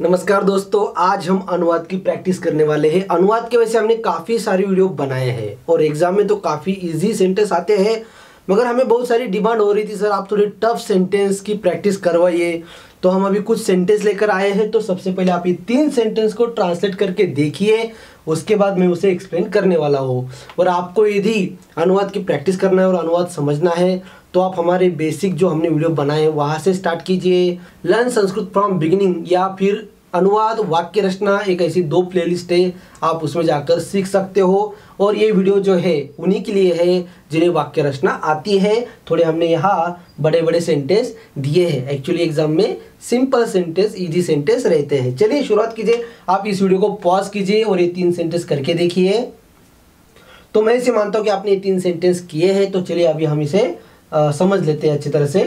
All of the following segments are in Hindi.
नमस्कार दोस्तों, आज हम अनुवाद की प्रैक्टिस करने वाले हैं। अनुवाद के वैसे हमने काफ़ी सारी वीडियो बनाए हैं और एग्जाम में तो काफ़ी इजी सेंटेंस आते हैं, मगर हमें बहुत सारी डिमांड हो रही थी, सर आप थोड़ी टफ सेंटेंस की प्रैक्टिस करवाइए। तो हम अभी कुछ सेंटेंस लेकर आए हैं। तो सबसे पहले आप ये 3 सेंटेंस को ट्रांसलेट करके देखिए, उसके बाद मैं उसे एक्सप्लेन करने वाला हूँ। और आपको यदि अनुवाद की प्रैक्टिस करना है और अनुवाद समझना है तो आप हमारे बेसिक जो हमने वीडियो बनाए हैं वहाँ से स्टार्ट कीजिए। लर्न संस्कृत फ्रॉम बिगिनिंग या फिर अनुवाद वाक्य रचना, एक ऐसी 2 प्लेलिस्ट है, आप उसमें जाकर सीख सकते हो। और ये वीडियो जो है उन्हीं के लिए है जिन्हें वाक्य रचना आती है। थोड़े हमने यहाँ बड़े बड़े सेंटेंस दिए हैं। एक्चुअली एग्जाम में सिंपल सेंटेंस, इजी सेंटेंस रहते हैं। चलिए शुरुआत कीजिए। आप इस वीडियो को पॉज कीजिए और ये 3 सेंटेंस करके देखिए। तो मैं इसे मानता हूँ कि आपने ये 3 सेंटेंस किए हैं। तो चलिए अभी हम इसे समझ लेते हैं अच्छी तरह से।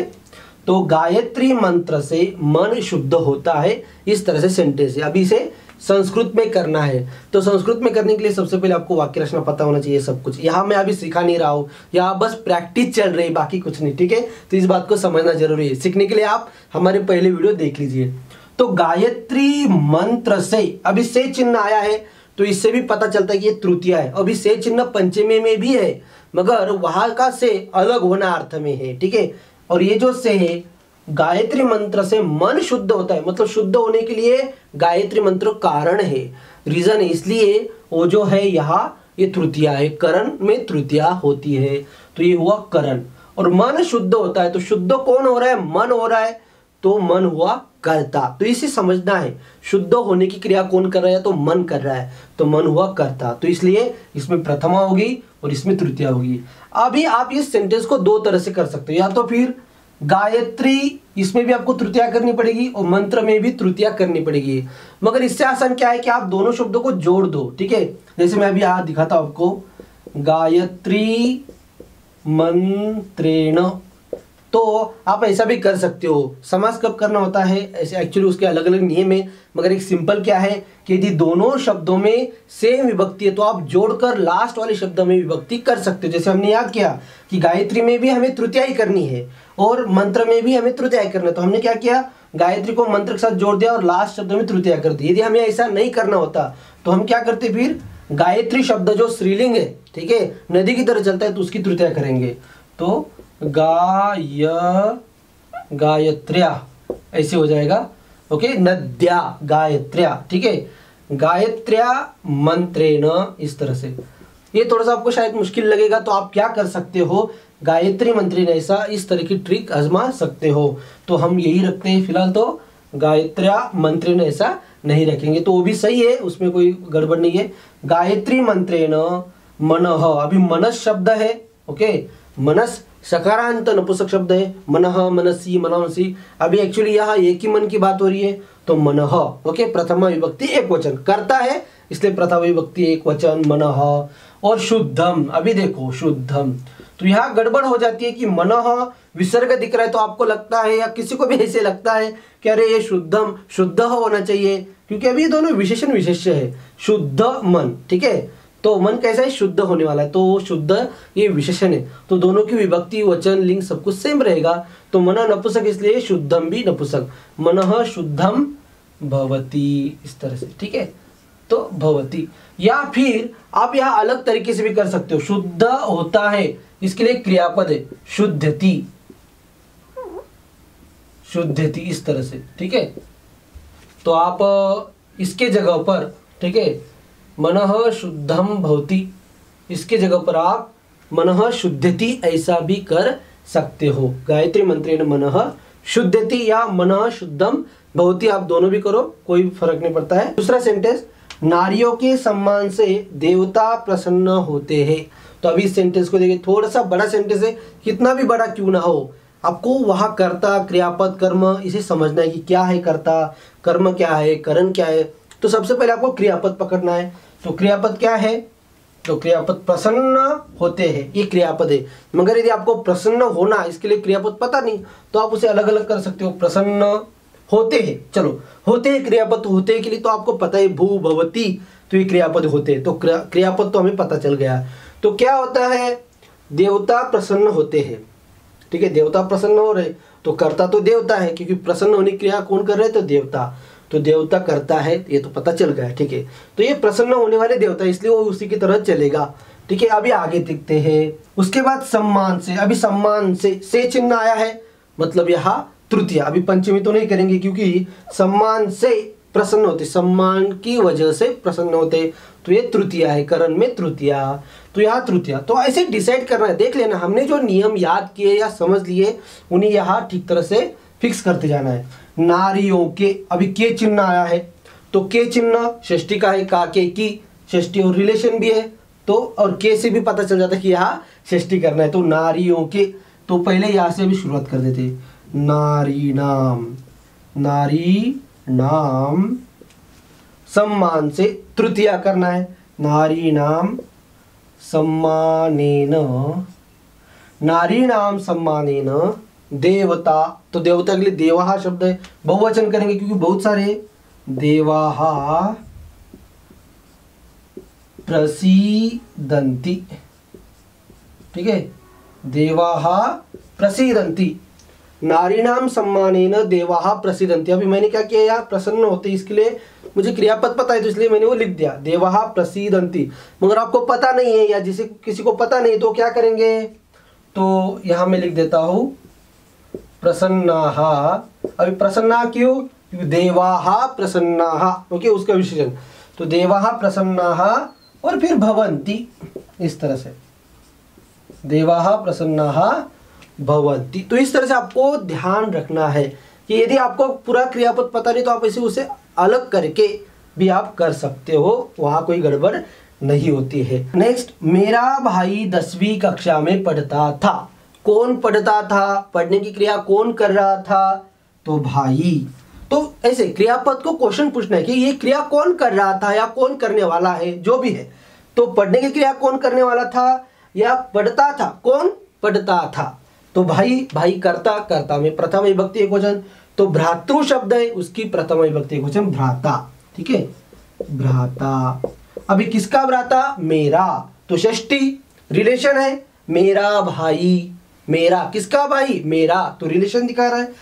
तो गायत्री मंत्र से मन शुद्ध होता है, इस तरह से सेंटेंस है। अभी इसे संस्कृत में करना है। तो संस्कृत में करने के लिए सबसे पहले आपको वाक्य रचना पता होना चाहिए। सब कुछ यहाँ मैं अभी सिखा नहीं रहा हूँ, यहाँ बस प्रैक्टिस चल रही है, बाकी कुछ नहीं, ठीक है। तो इस बात को समझना जरूरी है। सीखने के लिए आप हमारे पहले वीडियो देख लीजिए। तो गायत्री मंत्र से, अभी से चिन्ह आया है तो इससे भी पता चलता है कि ये तृतीया है। अभी से चिन्ह पंचमी में भी है, मगर वहां का से अलग होना अर्थ में है, ठीक है। और ये जो से है, गायत्री मंत्र से मन शुद्ध होता है, मतलब शुद्ध होने के लिए गायत्री मंत्र कारण है, रीजन है। इसलिए वो जो है यहाँ ये तृतीया है, करण में तृतीया होती है। तो ये हुआ करण। और मन शुद्ध होता है, तो शुद्ध कौन हो रहा है? मन हो रहा है, तो मन हुआ कर्ता। तो इसे समझना है, शुद्ध होने की क्रिया कौन कर रहा है? तो मन कर रहा है, तो मन हुआ कर्ता। तो इसलिए इसमें प्रथमा होगी और इसमें तृतीया होगी। अभी आप इस सेंटेंस को 2 तरह से कर सकते हो, या तो फिर गायत्री, इसमें भी आपको तृतीया करनी पड़ेगी और मंत्र में भी तृतीया करनी पड़ेगी। मगर इससे आसान क्या है कि आप दोनों शब्दों को जोड़ दो, ठीक है। जैसे मैं अभी यहाँ दिखाता हूं आपको, गायत्री मंत्रेण, तो आप ऐसा भी कर सकते हो। समास कब करना होता है ऐसे, एक्चुअली उसके अलग अलग नियम है, मगर एक सिंपल क्या है कि यदि दोनों शब्दों में सेम विभक्ति है तो आप जोड़कर लास्ट वाले शब्द में विभक्ति कर सकते हो। जैसे हमने याद किया कि गायत्री में भी हमें तृतीया ही करनी है और मंत्र में भी हमें तृतीया ही करना है, तो हमने क्या किया, गायत्री को मंत्र के साथ जोड़ दिया और लास्ट शब्द में तृतीया कर दी। यदि हमें ऐसा नहीं करना होता तो हम क्या करते, फिर गायत्री शब्द जो स्त्रीलिंग है, ठीक है, नदी की तरह चलता है, तो उसकी तृतीया करेंगे। तो गायत्र्या ऐसे हो जाएगा, ओके। नद्या गायत्र्या, ठीक है। गायत्र्या मंत्रेण, इस तरह से। ये थोड़ा सा आपको शायद मुश्किल लगेगा, तो आप क्या कर सकते हो, गायत्री मंत्रेण ऐसा, इस तरह की ट्रिक आजमा सकते हो। तो हम यही रखते हैं फिलहाल, तो गायत्र्या मंत्रेण ऐसा नहीं रखेंगे, तो वो भी सही है, उसमें कोई गड़बड़ नहीं है। गायत्री मंत्रेण मनः, अभी मनस शब्द है, ओके। मनस सकारांत नपुंसक शब्द है, मनः, मनसी, मनसी। अभी एक्चुअली यहाँ एक ही मन की बात हो रही है, तो मनः, ओके। प्रथमा विभक्ति एक वचन करता है, इसलिए प्रथमा विभक्ति एक वचन, मनः। और शुद्धम, अभी देखो शुद्धम, तो यहाँ गड़बड़ हो जाती है कि मनः विसर्ग दिख रहा है, तो आपको लगता है या किसी को भी ऐसे लगता है कि अरे ये शुद्धम शुद्ध होना चाहिए, क्योंकि अभी ये दोनों विशेषण विशेष्य है। शुद्ध मन, ठीक है, तो मन कैसा है, शुद्ध होने वाला है, तो शुद्ध ये विशेषण है, तो दोनों की विभक्ति, वचन, लिंग सब कुछ सेम रहेगा। तो मन नपुंसक, इसलिए शुद्धम भी नपुंसक, मनः शुद्धम भवति, इस तरह से, ठीक है। तो भवति, या फिर आप यहाँ अलग तरीके से भी कर सकते हो, शुद्ध होता है, इसके लिए क्रियापद है, शुद्धति, शुद्धति, इस तरह से, ठीक है। तो आप इसके जगह पर, ठीक है, मनः शुद्धम भवति, इसके जगह पर आप मनः शुद्धति ऐसा भी कर सकते हो। गायत्री मंत्रेण मनः शुद्धति या मनः शुद्धम भवति, आप दोनों भी करो, कोई फर्क नहीं पड़ता है। दूसरा सेंटेंस, नारियों के सम्मान से देवता प्रसन्न होते हैं। तो अभी इस सेंटेंस को देखिए, थोड़ा सा बड़ा सेंटेंस है, कितना भी बड़ा क्यों ना हो, आपको वहां कर्ता, क्रियापद, कर्म, इसे समझना है कि क्या है कर्ता, कर्म क्या है, करण क्या है। तो सबसे पहले आपको क्रियापद पकड़ना है। तो क्रियापद क्या है, तो क्रियापद प्रसन्न होते हैं, ये क्रियापद है। मगर यदि आपको प्रसन्न होना, इसके लिए क्रियापद पता नहीं, तो आप उसे अलग अलग कर सकते हो। प्रसन्न होते हैं, चलो होते हैं, क्रियापद होते हैं के लिए तो आपको पता है, भू भवती, तो ये क्रियापद होते हैं, तो क्रियापद तो हमें पता चल गया। तो क्या होता है, देवता प्रसन्न होते हैं, ठीक है, देवता प्रसन्न हो रहे, तो कर्ता तो देवता है, क्योंकि प्रसन्न होने की क्रिया कौन कर रहे हैं, तो देवता। तो देवता करता है, ये तो पता चल गया, ठीक है। तो ये प्रसन्न होने वाले देवता, इसलिए वो उसी की तरह चलेगा, ठीक है। अभी आगे देखते हैं। उसके बाद सम्मान से, अभी सम्मान से चिन्ह आया है, मतलब यहाँ तृतीया। अभी पंचमी तो नहीं करेंगे क्योंकि सम्मान से प्रसन्न होते, सम्मान की वजह से प्रसन्न होते, तो ये तृतीया है, करण में तृतीया, तो यहाँ तृतीया। तो ऐसे डिसाइड करना है, देख लेना हमने जो नियम याद किए या समझ लिए उन्हें यहाँ ठीक तरह से फिक्स करते जाना है। नारियों के, अभी के चिन्ह आया है, तो के चिन्ह षष्ठी का है, का के की षष्ठी और रिलेशन भी है, तो और के से भी पता चल जाता है कि यहाँ षष्ठी करना है। तो नारियों के, तो पहले यहाँ से अभी शुरुआत कर देते, नारी नाम, नारी नाम सम्मान से तृतीया करना है, नारी नाम सम्मानेन, नारी नाम सम्मानेन देवता, तो देवता के लिए देवाहा शब्द है, बहुवचन करेंगे क्योंकि बहुत सारे, देवाहा प्रसीदन्ति, ठीक है, देवाहा प्रसीदन्ति, नारीणाम सम्मानेन देवाहा प्रसीदन्ति। अभी मैंने क्या किया, यहाँ प्रसन्न होते, इसके लिए मुझे क्रियापद पता है तो इसलिए मैंने वो लिख दिया, देवाहा प्रसीदन्ति। मगर आपको पता नहीं है या जिसे किसी को पता नहीं तो क्या करेंगे, तो यहाँ मैं लिख देता हूँ प्रसन्नाहा। अभी प्रसन्ना क्यों, क्योंकि देवाहा प्रसन्नाहा, ओके, उसका विशेषण, तो देवाहा प्रसन्नाहा और फिर भवन्ति, इस तरह से देवाहा प्रसन्नाहा भवन्ति। तो इस तरह से आपको ध्यान रखना है कि यदि आपको पूरा क्रियापद पता नहीं तो आप इसे उसे अलग करके भी आप कर सकते हो, वहाँ कोई गड़बड़ नहीं होती है। नेक्स्ट, मेरा भाई 10वीं कक्षा में पढ़ता था। कौन पढ़ता था, पढ़ने की क्रिया कौन कर रहा था, तो भाई। तो ऐसे क्रियापद को क्वेश्चन पूछना है कि ये क्रिया कौन कर रहा था या कौन करने वाला है, जो भी है। तो पढ़ने की क्रिया कौन करने वाला था या पढ़ता था, कौन पढ़ता था, तो भाई, भाई करता, करता में प्रथम विभक्ति एकवचन, तो भ्रातृ शब्द है, उसकी प्रथम विभक्ति एकवचन भ्राता, ठीक है, भ्राता। अभी किसका भ्राता, मेरा, तो षष्ठी, रिलेशन है, मेरा भाई, मेरा किसका भाई, मेरा, तो रिलेशन दिखा रहा है,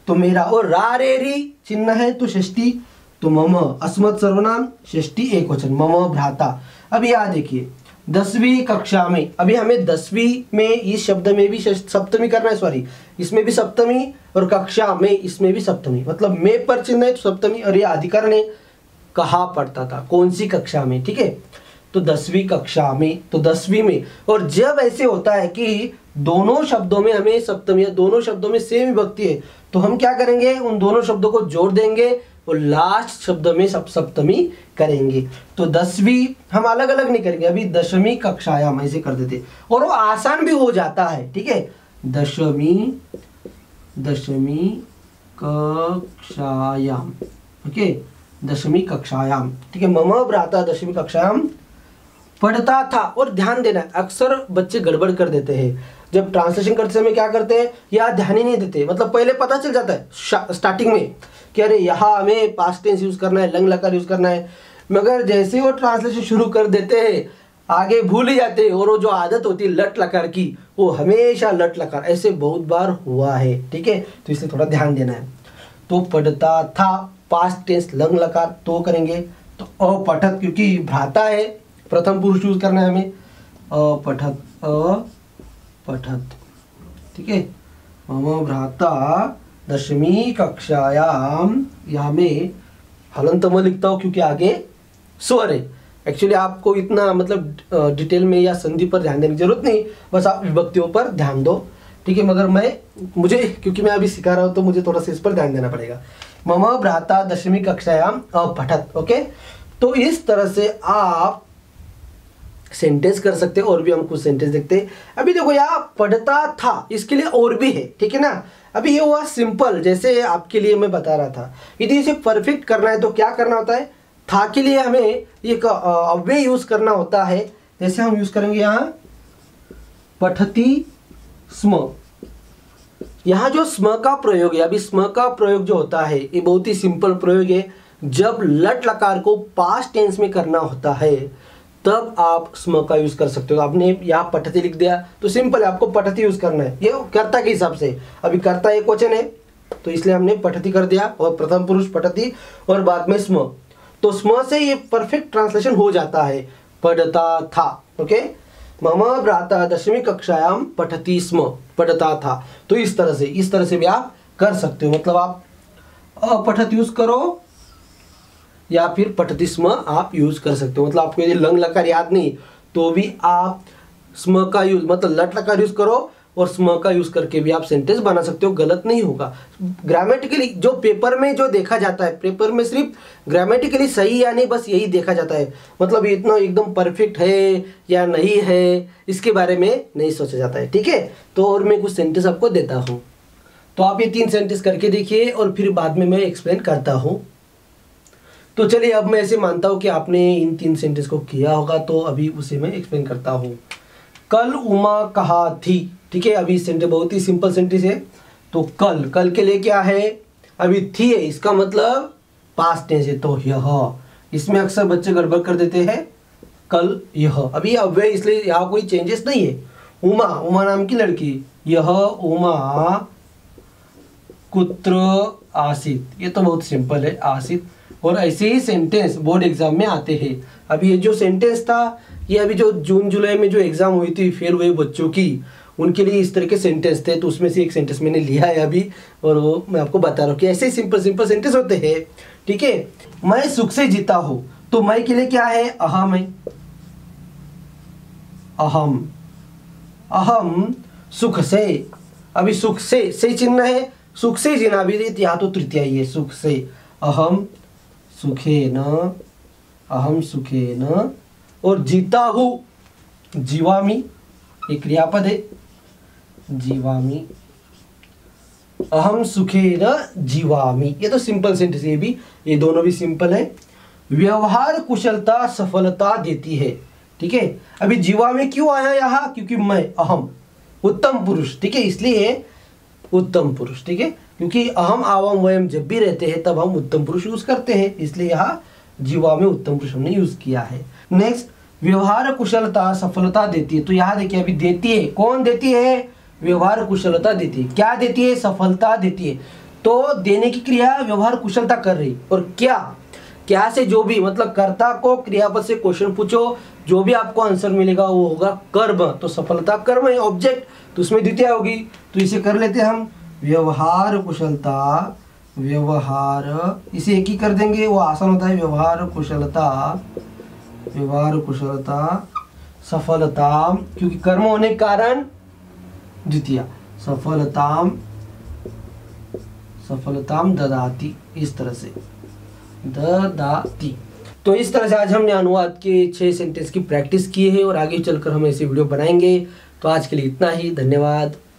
तो मेरा। और रा रे री चिन्ह है तो षष्ठी, तो मम अस्मत् सर्वनाम षष्ठी एकवचन, मम भ्राता। अभी यहाँ देखिए 10वीं कक्षा में, अभी हमें 10वीं में इस शब्द में भी सप्तमी करना है, सॉरी, इसमें भी सप्तमी और कक्षा में इसमें भी सप्तमी, मतलब में पर चिन्ह है तो सप्तमी, और ये अधिकरण है, कहाँ पढ़ता था, कौन सी कक्षा में, ठीक है, तो 10वीं कक्षा में, तो 10वीं में। और जब ऐसे होता है कि दोनों शब्दों में हमें सप्तमी, दोनों शब्दों में सेम विभक्ति है, तो हम क्या करेंगे, उन दोनों शब्दों को जोड़ देंगे और लास्ट शब्द में सप्तमी करेंगे। तो 10वीं हम अलग अलग नहीं करेंगे, अभी 10वीं कक्षायाम ऐसे कर देते, और वो आसान भी हो जाता है, ठीक है, 10वीं कक्षायाम, ओके, 10वीं कक्षायाम, ठीक है, मम भ्राता 10वीं कक्षायाम पढ़ता था। और ध्यान देना, अक्सर बच्चे गड़बड़ कर देते हैं, जब ट्रांसलेशन करते समय क्या करते हैं, या ध्यान ही नहीं देते, मतलब पहले पता चल जाता है स्टार्टिंग में कि अरे यहाँ हमें पास्ट टेंस यूज करना है, लंग लकार यूज करना है, मगर जैसे वो ट्रांसलेशन शुरू कर देते हैं आगे भूल ही जाते हैं, और वो जो आदत होती है लट लकार की, वो हमेशा लट लकार, ऐसे बहुत बार हुआ है, ठीक है, तो इसलिए थोड़ा ध्यान देना है। तो पढ़ता था, पास्ट टेंस लंग लकार तो करेंगे, तो अपठत, क्योंकि भ्राता है प्रथम पुरुष यूज करना है हमें, अपठत, अपठत, ठीक है, मम भ्राता 10वीं कक्षायाम, यहाँ में हलंत म लिखता हूँ क्योंकि आगे स्वर है। एक्चुअली आपको इतना मतलब डिटेल में या संधि पर ध्यान देने की जरूरत नहीं, बस आप विभक्तियों पर ध्यान दो, ठीक है, मगर मुझे क्योंकि मैं अभी सिखा रहा हूँ तो मुझे थोड़ा सा इस पर ध्यान देना पड़ेगा। मम भ्राता 10वीं कक्षायाम अपठत, ओके। तो इस तरह से आप सेंटेंस कर सकते हैं, और भी हम कुछ सेंटेंस देखते हैं। अभी देखो यहाँ पढ़ता था, इसके लिए और भी है, ठीक है ना। अभी ये हुआ सिंपल, जैसे आपके लिए मैं बता रहा था। यदि इसे परफेक्ट करना है तो क्या करना होता है, था के लिए हमें एक अव्यय यूज करना होता है, जैसे हम यूज करेंगे यहाँ पठति स्म। यहाँ जो स्म का प्रयोग है, अभी स्म का प्रयोग जो होता है ये बहुत ही सिंपल प्रयोग है। जब लट लकार को पास्ट टेंस में करना होता है तब आप स्म का यूज कर सकते हो। आपने यहाँ पठति लिख दिया तो सिंपल है, आपको पठति यूज करना है, ये कर्ता के हिसाब से। अभी कर्ता एक वचन है तो इसलिए हमने पठति कर दिया और प्रथम पुरुष पठति और बाद में स्म। तो स्म से ये परफेक्ट ट्रांसलेशन हो जाता है, पढ़ता था। ओके, मम भ्राता 10वीं कक्षायां पठति स्म, पढ़ता था। तो इस तरह से भी आप कर सकते हो। मतलब आप पठत यूज करो या फिर पठति स्म आप यूज कर सकते हो। मतलब आपको यदि लंग लकार याद नहीं तो भी आप स्म का यूज, मतलब लट लकार यूज करो और स्म का यूज करके भी आप सेंटेंस बना सकते हो, गलत नहीं होगा। ग्रामेटिकली जो पेपर में जो देखा जाता है, पेपर में सिर्फ ग्रामेटिकली सही या नहीं बस यही देखा जाता है। मतलब इतना एकदम परफेक्ट है या नहीं है इसके बारे में नहीं सोचा जाता है। ठीक है, तो और मैं कुछ सेंटेंस आपको देता हूँ, तो आप ये 3 सेंटेंस करके देखिए और फिर बाद में मैं एक्सप्लेन करता हूँ। तो चलिए, अब मैं ऐसे मानता हूँ कि आपने इन 3 सेंटेंस को किया होगा, तो अभी उसे मैं एक्सप्लेन करता हूँ। कल उमा कहा थी। ठीक है, अभी सेंटेंस बहुत ही सिंपल सेंटेंस है। तो कल के लिए क्या है, अभी थी है, इसका मतलब पास्ट टेंस है, तो यह। इसमें अक्सर बच्चे गड़बड़ कर देते हैं, कल यह। अभी अव्यय इसलिए यहाँ कोई चेंजेस नहीं है। उमा नाम की लड़की, यह उमा कुत्र आसित, ये तो बहुत सिंपल है, आसित। और ऐसे ही सेंटेंस बोर्ड एग्जाम में आते हैं। अभी ये जो सेंटेंस था, ये अभी जो जून जुलाई में जो एग्जाम हुई थी फेल हुए बच्चों की, उनके लिए इस तरह के सेंटेंस थे। तो उसमें से एक सेंटेंस मैंने लिया है अभी, और वो मैं आपको बता रहा हूँ कि ऐसे ही सिंपल सेंटेंस होते हैं। ठीक है, मैं सुख से जीता हूँ। तो मैं के लिए क्या है, अहम है, अहम सुख से। अभी सुख से चिन्ह है, सुख से जीना। अभी यहाँ तो तृतीया है, सुख से, अहम सुखेन और जीता हूँ, जीवामी, एक क्रियापद है, जीवामी, अहम सुखेन जीवामी। ये तो सिंपल सेंटेंस है, ये दोनों भी सिंपल है। व्यवहार कुशलता सफलता देती है। ठीक है, अभी जीवामी क्यों आया यहाँ, क्योंकि मैं, अहम उत्तम पुरुष। ठीक है, इसलिए उत्तम पुरुष। ठीक है, क्योंकि अहम आवाम वयम जब भी रहते हैं तब हम उत्तम पुरुष यूज करते हैं, इसलिए यहाँ जीवा में उत्तम पुरुष हमने यूज किया है। नेक्स्ट, व्यवहार कुशलता सफलता देती है। तो यहाँ देखिए, अभी देती है, कौन देती है, व्यवहार कुशलता देती है। क्या देती है, सफलता देती है। तो देने की क्रिया व्यवहार कुशलता कर रही, और क्या से जो भी, मतलब कर्ता को क्रियापद से क्वेश्चन पूछो, जो भी आपको आंसर मिलेगा वो होगा कर्म। तो सफलता कर्म है, ऑब्जेक्ट, तो उसमें द्वितीय होगी। तो इसे कर लेते हैं हम, व्यवहार कुशलता, व्यवहार, इसे एक ही कर देंगे, वो आसान होता है। व्यवहार कुशलता सफलता, क्योंकि कर्म होने के कारण द्वितीय, सफलताम ददाती, इस तरह से ददाती। तो इस तरह से आज हमने अनुवाद के 6 सेंटेंस की प्रैक्टिस की है और आगे चलकर हम ऐसे वीडियो बनाएंगे। तो आज के लिए इतना ही, धन्यवाद।